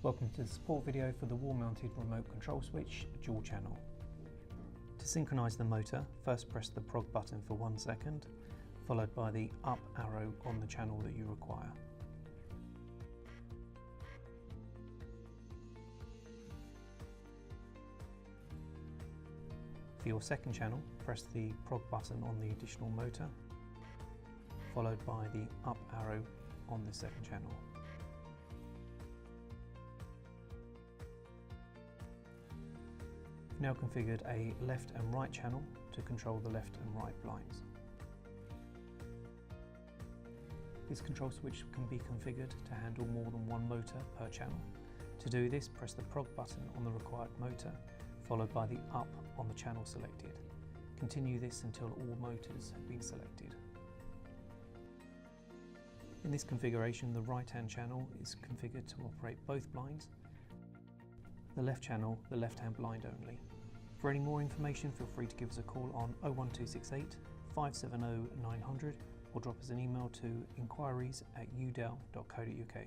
Welcome to the support video for the wall-mounted remote control switch dual channel. To synchronise the motor, first press the prog button for 1 second, followed by the up arrow on the channel that you require. For your second channel, press the prog button on the additional motor, followed by the up arrow on the second channel. We've now configured a left and right channel to control the left and right blinds. This control switch can be configured to handle more than one motor per channel. To do this, press the prog button on the required motor, followed by the up on the channel selected. Continue this until all motors have been selected. In this configuration, the right-hand channel is configured to operate both blinds, the left channel, the left-hand blind only. For any more information, feel free to give us a call on 01268 570 900 or drop us an email to inquiries@yewdale.co.uk.